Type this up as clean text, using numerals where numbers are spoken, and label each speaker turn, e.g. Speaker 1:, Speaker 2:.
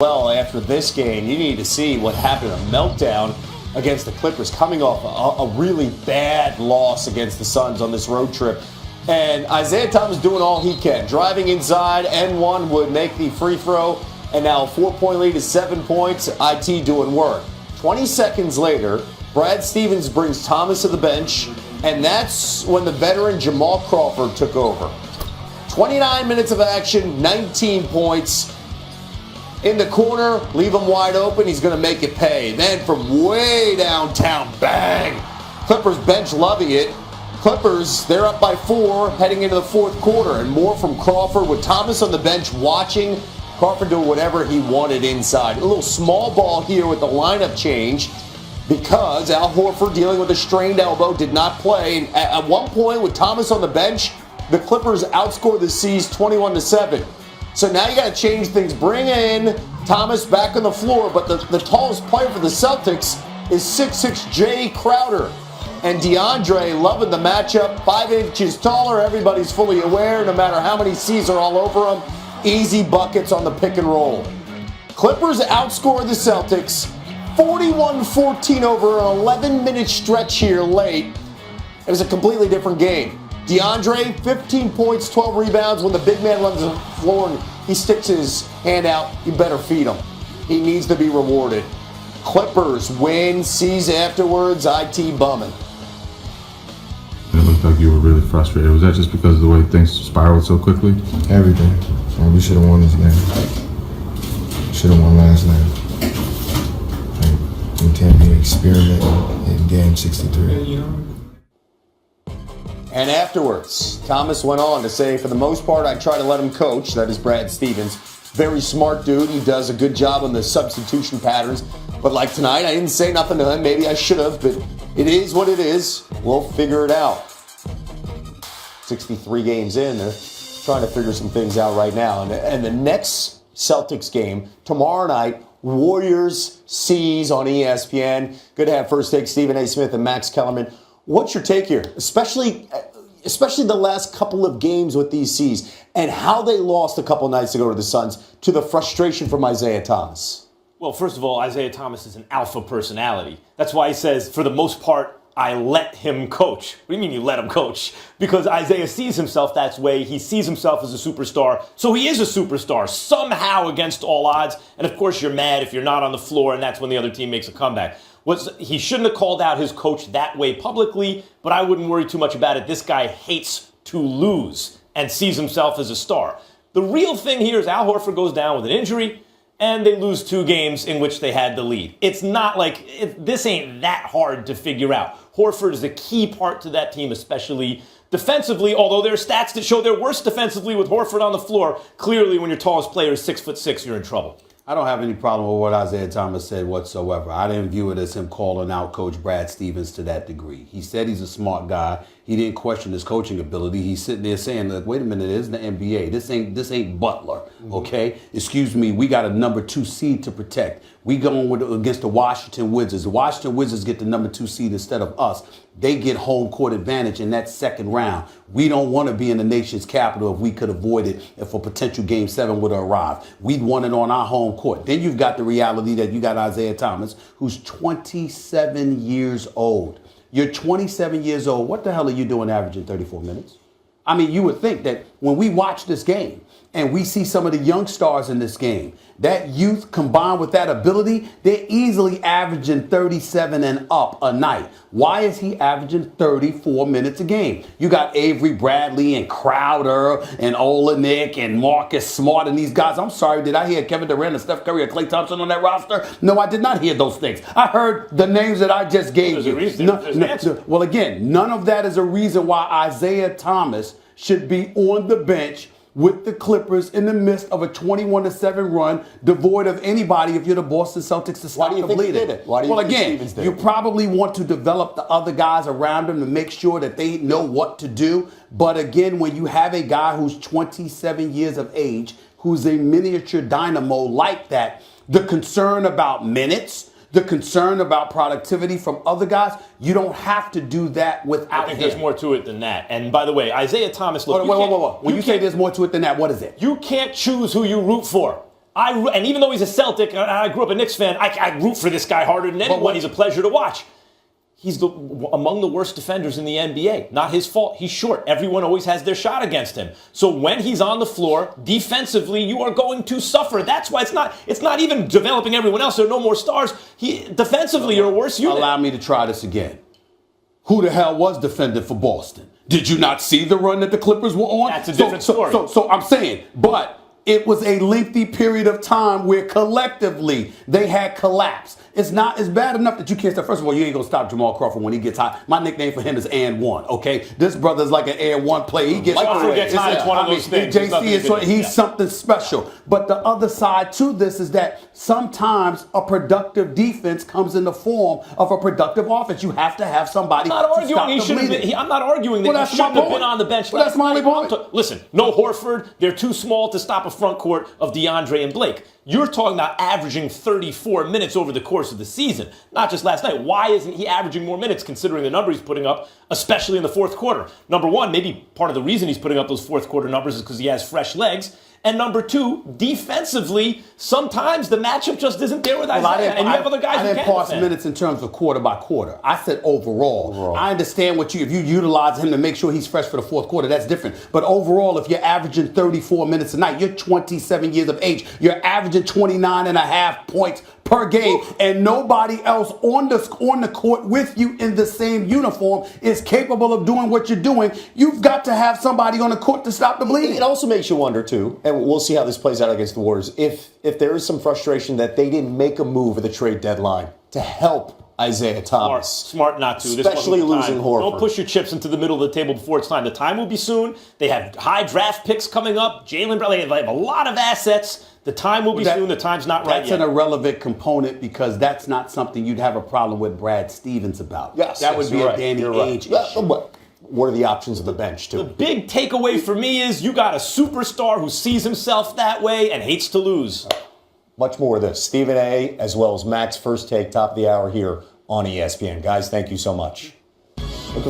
Speaker 1: Well, after this game, you need to see what happened, a meltdown against the Clippers, coming off a really bad loss against the Suns on this road trip. And Isaiah Thomas doing all he can. Driving inside, N1 would make the free throw, and now a 4-point lead is 7 points. IT doing work. 20 seconds later, Brad Stevens brings Thomas to the bench, and that's when the veteran Jamal Crawford took over. 29 minutes of action, 19 points. In the corner, leave him wide open. He's going to make it pay. Then from way downtown, bang! Clippers bench loving it. Clippers, they're up by 4 heading into the fourth quarter. And more from Crawford with Thomas on the bench watching. Crawford doing whatever he wanted inside. A little small ball here with the lineup change because Al Horford, dealing with a strained elbow, did not play. And at one point with Thomas on the bench, the Clippers outscored the C's 21-7. So now you got to change things. Bring in Thomas back on the floor, but the tallest player for the Celtics is 6'6" Jay Crowder. And DeAndre loving the matchup, 5 inches taller. Everybody's fully aware, no matter how many C's are all over him. Easy buckets on the pick and roll. Clippers outscore the Celtics 41-14 over an 11-minute stretch here late. It was a completely different game. DeAndre, 15 points, 12 rebounds. When the big man runs the floor and he sticks his hand out, you better feed him. He needs to be rewarded. Clippers win, sees afterwards, IT bumming.
Speaker 2: It looked like you were really frustrated. Was that just because of the way things spiraled so quickly?
Speaker 3: Everything. We should have won this game. Should have won last night. We can't be an experiment in game 63.
Speaker 1: And afterwards, Thomas went on to say, for the most part, I try to let him coach. That is Brad Stevens. Very smart dude. He does a good job on the substitution patterns. But like tonight, I didn't say nothing to him. Maybe I should have, but it is what it is. We'll figure it out. 63 games in, they're trying to figure some things out right now. And the next Celtics game, tomorrow night, Warriors C's on ESPN. Good to have First Take Stephen A. Smith and Max Kellerman. What's your take here, especially the last couple of games with these C's and how they lost a couple nights ago to the Suns, to the frustration from Isaiah Thomas?
Speaker 4: Well, first of all, Isaiah Thomas is an alpha personality. That's why he says, for the most part, I let him coach. What do you mean you let him coach? Because Isaiah sees himself that way. He sees himself as a superstar. So he is a superstar somehow against all odds. And of course, you're mad if you're not on the floor, and that's when the other team makes a comeback. He shouldn't have called out his coach that way publicly, but I wouldn't worry too much about it. This guy hates to lose and sees himself as a star. The real thing here is Al Horford goes down with an injury, and they lose 2 games in which they had the lead. It's not like, this ain't that hard to figure out. Horford is a key part to that team, especially defensively, although there are stats that show they're worse defensively with Horford on the floor. Clearly, when your tallest player is 6'6", you're in trouble.
Speaker 5: I don't have any problem with what Isaiah Thomas said whatsoever. I didn't view it as him calling out Coach Brad Stevens to that degree. He said he's a smart guy. He didn't question his coaching ability. He's sitting there saying, "Look, wait a minute, it is the NBA. This ain't Butler, okay? Excuse me, we got a number 2 seed to protect. We going against the Washington Wizards. The Washington Wizards get the number 2 seed instead of us. They get home court advantage in that second round. We don't want to be in the nation's capital if we could avoid it if a potential Game 7 would arrive. We'd want it on our home court." Then you've got the reality that you got Isaiah Thomas, who's 27 years old. You're 27 years old. What the hell are you doing averaging 34 minutes? I mean, you would think that when we watch this game and we see some of the young stars in this game, that youth combined with that ability, they're easily averaging 37 and up a night. Why is he averaging 34 minutes a game? You got Avery Bradley and Crowder and Olenek and Marcus Smart and these guys. I'm sorry, did I hear Kevin Durant and Steph Curry and Klay Thompson on that roster? No, I did not hear those things. I heard the names that I just gave you. Well, again, none of that is a reason why Isaiah Thomas should be on the bench with the Clippers in the midst of a 21-7 run, devoid of anybody if you're the Boston Celtics to stop the bleeding.
Speaker 1: Why do you think he did it?
Speaker 5: Well, again, you probably want to develop the other guys around him to make sure that they know what to do. But again, when you have a guy who's 27 years of age, who's a miniature dynamo like that, the concern about minutes, the concern about productivity from other guys, you don't have to do that without him.
Speaker 4: I think there's more to it than that. And by the way, Isaiah Thomas, look,
Speaker 5: wait. When you say there's more to it than that, what is it?
Speaker 4: You can't choose who you root for. And even though he's a Celtic, and I grew up a Knicks fan, I root for this guy harder than anyone. He's a pleasure to watch. He's among the worst defenders in the NBA. Not his fault. He's short. Everyone always has their shot against him. So when he's on the floor, defensively, you are going to suffer. That's why it's not even developing everyone else. There are no more stars. Defensively, you're a worse unit.
Speaker 5: Allow me to try this again. Who the hell was defending for Boston? Did you not see the run that the Clippers were on?
Speaker 4: That's a different story.
Speaker 5: So I'm saying, but it was a lengthy period of time where collectively they had collapsed. It's bad enough that you can't stop. First of all, you ain't gonna stop Jamal Crawford when he gets hot. My nickname for him is and one. Okay, this brother's like an and one player. He gets
Speaker 4: Crawford gets hot. It's one of those things.
Speaker 5: JC he's something special. But the other side to this is that sometimes a productive defense comes in the form of a productive offense. You have to have somebody. I'm not arguing he should have been.
Speaker 4: I'm not arguing that he shouldn't have been on the bench.
Speaker 5: Well, that's my only point.
Speaker 4: Listen, no Horford. They're too small to stop a front court of DeAndre and Blake. You're talking about averaging 34 minutes over the course of the season, not just last night. Why isn't he averaging more minutes considering the number he's putting up, especially in the fourth quarter? Number one, maybe part of the reason he's putting up those fourth quarter numbers is because he has fresh legs. And number two, defensively, sometimes the matchup just isn't there with Isaiah. And you have other guys who can't defend.
Speaker 5: I didn't parse minutes in terms of quarter by quarter. I said overall. I understand if you utilize him to make sure he's fresh for the fourth quarter, that's different. But overall, if you're averaging 34 minutes a night, you're 27 years of age, you're averaging 29 and a half points per game, and nobody else on the court with you in the same uniform is capable of doing what you're doing. You've got to have somebody on the court to stop the bleeding.
Speaker 1: It also makes you wonder, too, and we'll see how this plays out against the Warriors, if there is some frustration that they didn't make a move at the trade deadline to help Isaiah Thomas.
Speaker 4: Smart not to.
Speaker 1: Especially losing Horford.
Speaker 4: Don't push your chips into the middle of the table before it's time. The time will be soon. They have high draft picks coming up. Jalen Brown, they have a lot of assets. The time will be soon. The time's not right yet.
Speaker 5: That's an irrelevant component because that's not something you'd have a problem with Brad Stevens about.
Speaker 1: That would be a Danny Ainge issue. What are the options of the bench, too?
Speaker 4: The big takeaway for me is you got a superstar who sees himself that way and hates to lose.
Speaker 1: Much more of this. Stephen A., as well as Max First Take, top of the hour here on ESPN. Guys, thank you so much.